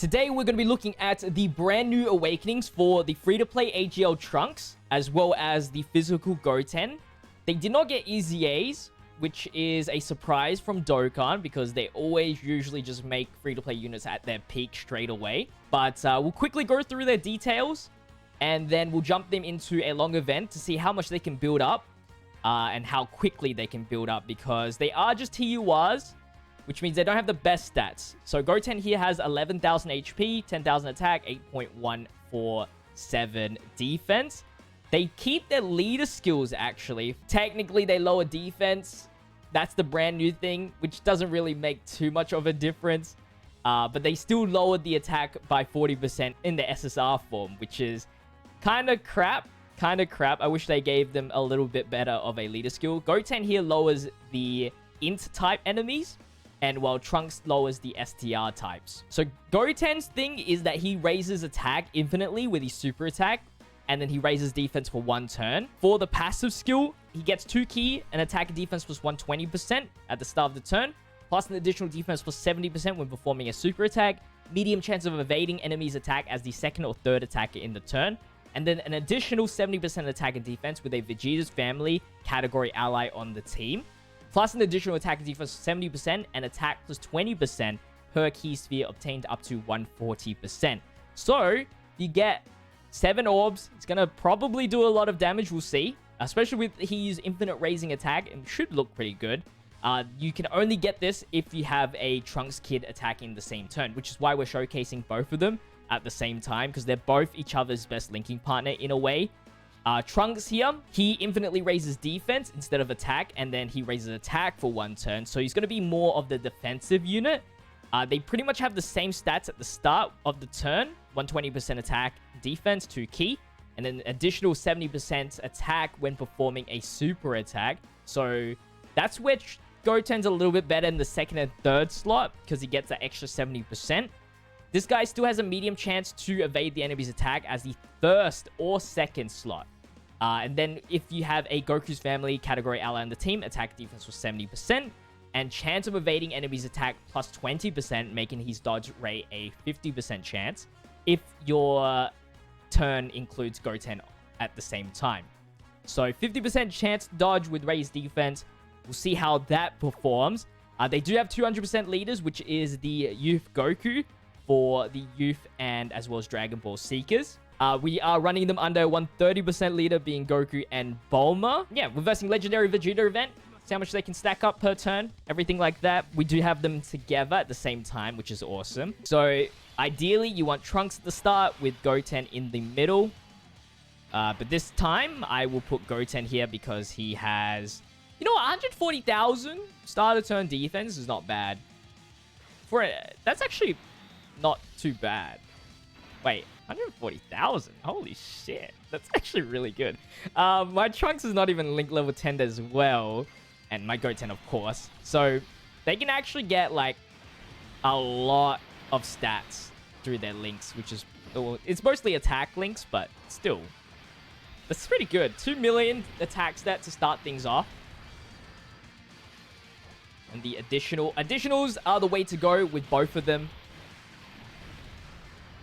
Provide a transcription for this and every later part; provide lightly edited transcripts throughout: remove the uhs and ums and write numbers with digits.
Today, we're going to be looking at the brand new awakenings for the free-to-play AGL Trunks, as well as the physical Goten. They did not get easy A's, which is a surprise from Dokkan, because they always usually just make free-to-play units at their peak straight away. But we'll quickly go through their details, and then we'll jump them into a long event to see how much they can build up, and how quickly they can build up, because they are just TURs, which means they don't have the best stats. So Goten here has 11,000 HP, 10,000 attack, 8.147 defense. They keep their leader skills, actually. Technically, they lower defense. That's the brand new thing, which doesn't really make too much of a difference. But they still lowered the attack by 40% in the SSR form, which is kind of crap. Kind of crap. I wish they gave them a little bit better of a leader skill. Goten here lowers the int-type enemies, and while Trunks lowers the STR types. So Goten's thing is that he raises attack infinitely with his super attack, and then he raises defense for 1 turn. For the passive skill, he gets 2 key, and attack and defense plus 120% at the start of the turn, plus an additional defense plus 70% when performing a super attack, medium chance of evading enemies' attack as the second or third attacker in the turn, and then an additional 70% attack and defense with a Vegeta's family category ally on the team, plus an additional attack and defense 70% and attack plus 20% per key sphere obtained up to 140%. So, you get 7 orbs. It's going to probably do a lot of damage, we'll see. Especially with his infinite raising attack, and should look pretty good. You can only get this if you have a Trunks kid attacking the same turn, which is why we're showcasing both of them at the same time, because they're both each other's best linking partner in a way. Trunks here, he infinitely raises defense instead of attack, and then he raises attack for 1 turn, so he's going to be more of the defensive unit. They pretty much have the same stats at the start of the turn, 120% attack, defense, 2 key, and then additional 70% attack when performing a super attack. So that's where Goten's a little bit better in the second and third slot, because he gets that extra 70%. This guy still has a medium chance to evade the enemy's attack as the first or second slot. And then if you have a Goku's family category ally on the team, attack defense was 70%. And chance of evading enemy's attack plus 20%, making his dodge rate a 50% chance if your turn includes Goten at the same time. So 50% chance to dodge with raised defense. We'll see how that performs. They do have 200% leaders, which is the Youth Goku for the Youth and as well as Dragon Ball Seekers. We are running them under 130% leader, being Goku and Bulma. Yeah, reversing Legendary Vegeta event. See how much they can stack up per turn. Everything like that. We do have them together at the same time, which is awesome. So, ideally, you want Trunks at the start with Goten in the middle. But this time, I will put Goten here because he has, 140,000 start of turn defense is not bad. That's actually not too bad. Wait, 140,000? Holy shit. That's actually really good. My Trunks is not even link level 10 as well. And my Goten, of course. So, they can actually get, like, a lot of stats through their links, which is... Well, it's mostly attack links, but still. That's pretty good. 2 million attack stat to start things off. And the additionals are the way to go with both of them.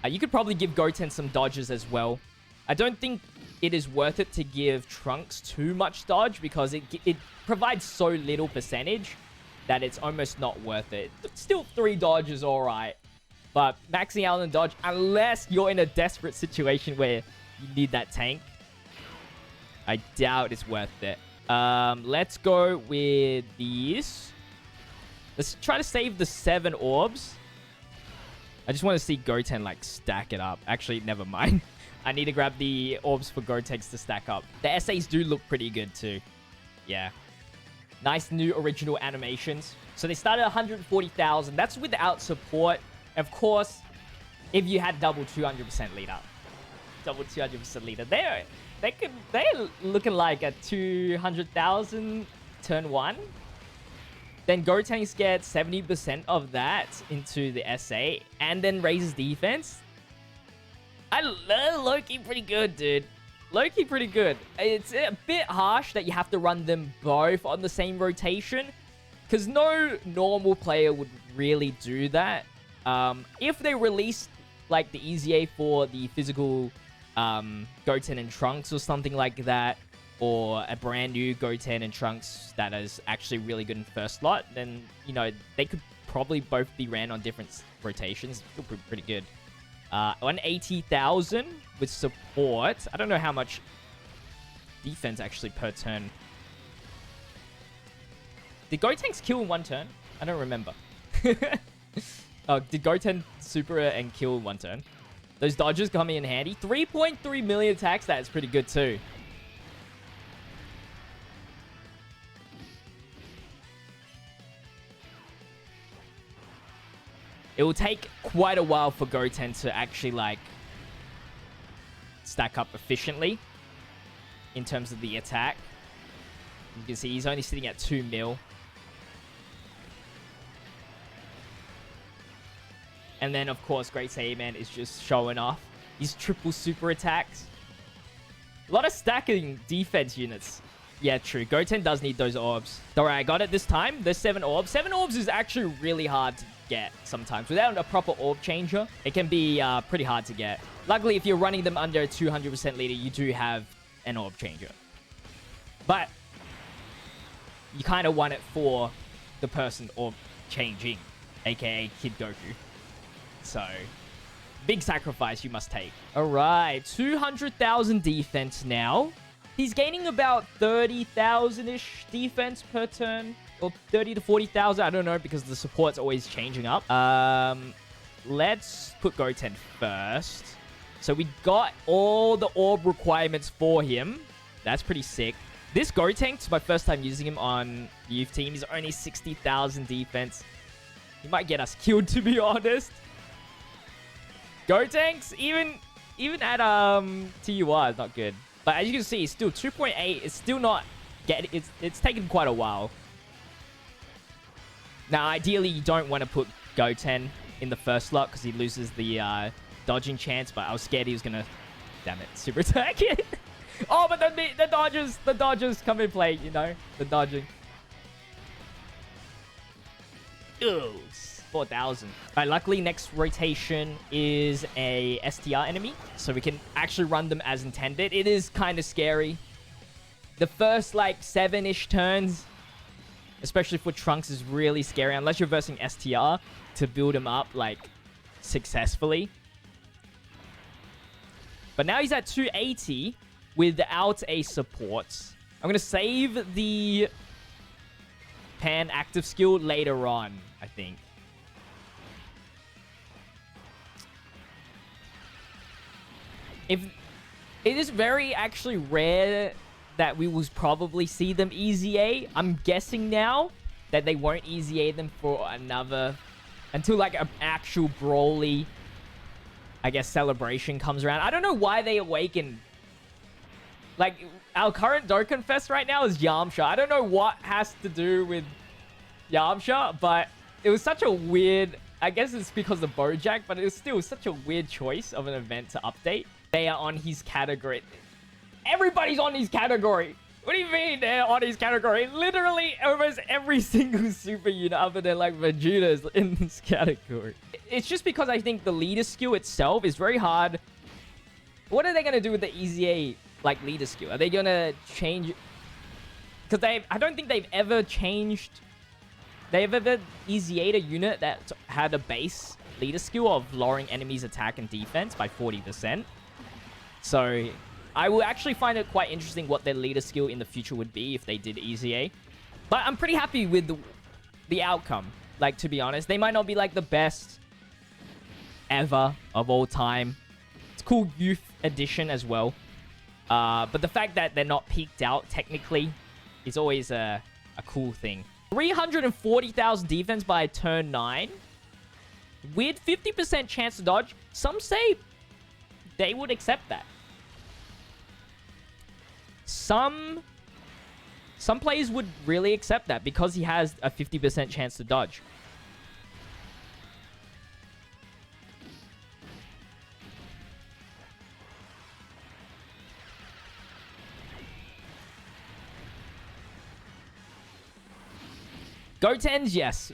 You could probably give Goten some dodges as well. I don't think it is worth it to give Trunks too much dodge, because it provides so little percentage that it's almost not worth it. Still 3 dodge is alright, but maxing out on dodge, unless you're in a desperate situation where you need that tank, I doubt it's worth it. Let's go with these. Let's try to save the 7 orbs. I just want to see Goten, like, stack it up. Actually, never mind. I need to grab the orbs for Gotenks to stack up. The SAs do look pretty good, too. Yeah. Nice new original animations. So they started at 140,000. That's without support. Of course, if you had double 200% leader. Double 200% leader. They're looking like a 200,000 turn 1. Then Gotenks get 70% of that into the SA, and then raises defense. Low-key pretty good, dude. Low-key pretty good. It's a bit harsh that you have to run them both on the same rotation, because no normal player would really do that. If they release like the EZA for the physical Goten and Trunks or something like that, or a brand new Goten and Trunks that is actually really good in first slot, then, you know, they could probably both be ran on different rotations. Still pretty good. 180,000 with support. I don't know how much defense actually per turn. Did Gotenks kill in one turn? I don't remember. Oh, did Goten super and kill in one turn? Those dodges come in handy. 3.3 million attack stats, pretty good too. It will take quite a while for Goten to actually, like, stack up efficiently in terms of the attack. You can see he's only sitting at 2 mil. And then, of course, Great Saiyaman is just showing off his triple super attacks. A lot of stacking defense units. Yeah, true. Goten does need those orbs. Alright, I got it this time. There's 7 orbs. 7 orbs is actually really hard to get sometimes. Without a proper orb changer, it can be pretty hard to get. Luckily, if you're running them under a 200% leader, you do have an orb changer. But you kind of want it for the person orb changing, aka Kid Goku. So, big sacrifice you must take. Alright, 200,000 defense now. He's gaining about 30,000-ish defense per turn. Or 30 to 40,000. I don't know, because the support's always changing up. Let's put Goten first. So we got all the orb requirements for him. That's pretty sick. This Gotenks, my first time using him on the youth team, is only 60,000 defense. He might get us killed, to be honest. Gotenks, even at TUR, is not good. But as you can see, it's still 2.8. It's still not it's taken quite a while. Now, ideally, you don't want to put Goten in the first slot because he loses the dodging chance. But I was scared he was gonna, damn it, super attack it. Oh, but the dodges come in play. You know, the dodging. Ooh, 4,000. Alright, luckily next rotation is a STR enemy, so we can actually run them as intended. It is kind of scary. The first, like, 7-ish turns, especially for Trunks, is really scary, unless you're versing STR to build him up, like, successfully. But now he's at 280 without a support. I'm going to save the Pan active skill later on, I think. If it is very actually rare that we will probably see them EZA. I'm guessing now that they won't EZA them for another until like an actual Broly, I guess, celebration comes around. I don't know why they awaken. Like, our current Dokkan Fest right now is Yamcha. I don't know what has to do with Yamcha, but it was such a weird... I guess it's because of Bojack, but it was still such a weird choice of an event to update. They are on his category. Everybody's on his category. What do you mean they're on his category? Literally almost every single super unit other than like Vegeta is in this category. It's just because I think the leader skill itself is very hard. What are they going to do with the EZA like leader skill? Are they going to change? Because I don't think they've ever changed. They've ever EZA'd a unit that had a base leader skill of lowering enemies' attack and defense by 40%. So I will actually find it quite interesting what their leader skill in the future would be if they did EZA. But I'm pretty happy with the outcome. Like, to be honest, they might not be like the best ever of all time. It's a cool youth edition as well. But the fact that they're not peaked out technically is always a cool thing. 340,000 defense by turn 9. With 50% chance to dodge. Some say they would accept that. Some players would really accept that because he has a 50% chance to dodge. Goten's, yes.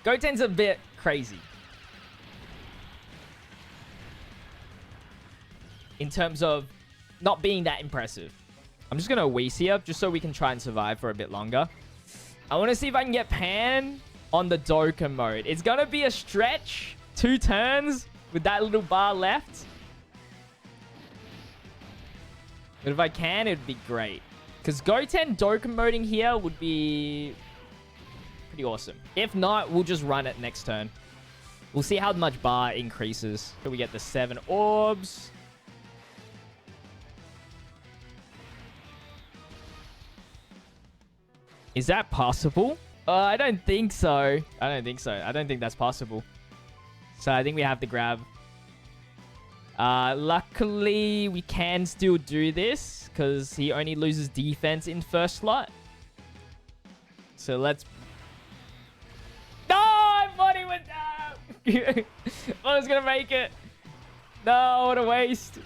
Goten's a bit crazy. in terms of not being that impressive. I'm just going to Whis here just so we can try and survive for a bit longer. I want to see if I can get Pan on the Dokkan mode. It's going to be a stretch. 2 turns with that little bar left. But if I can, it'd be great. Because Goten Dokkan moding here would be pretty awesome. If not, we'll just run it next turn. We'll see how much bar increases. So we get the 7 orbs. Is that possible? I don't think so. I don't think so. I don't think that's possible. So I think we have to grab. Luckily, we can still do this because he only loses defense in first slot. So let's... No! I thought he went down! I thought I was going to make it. No, what a waste.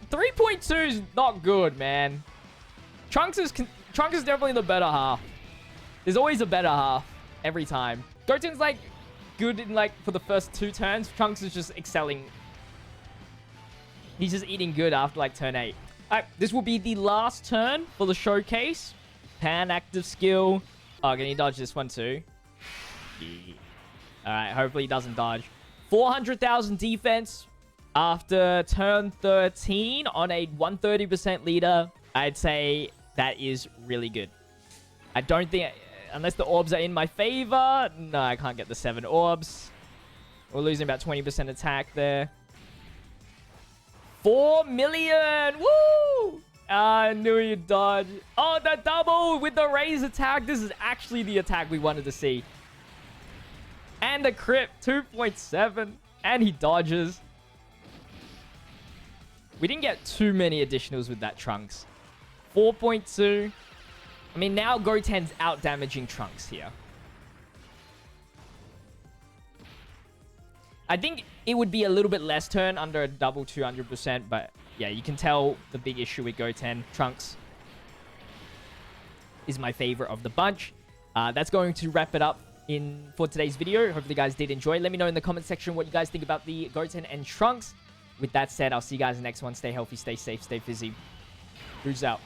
.2 is not good, man. Trunks is definitely the better half. There's always a better half every time. Goten's like good in like for the first 2 turns. Trunks is just excelling. He's just eating good after like turn 8. Alright, this will be the last turn for the showcase. Pan active skill. Oh, can he dodge this one too? Yeah. Alright, hopefully he doesn't dodge. 400,000 defense. After turn 13 on a 130% leader, I'd say that is really good. I don't think... Unless the orbs are in my favor... No, I can't get the 7 orbs. We're losing about 20% attack there. 4 million! Woo! I knew you'd dodge. Oh, the double with the raise attack. This is actually the attack we wanted to see. And the crit, 2.7. And he dodges. We didn't get too many additionals with that Trunks. 4.2. I mean, now Goten's out-damaging Trunks here. I think it would be a little bit less turn under a double 200%, but yeah, you can tell the big issue with Goten. Trunks is my favorite of the bunch. That's going to wrap it up for today's video. Hopefully you guys did enjoy. Let me know in the comment section what you guys think about the Goten and Trunks. With that said, I'll see you guys in the next one. Stay healthy, stay safe, stay fizzy. Who's out?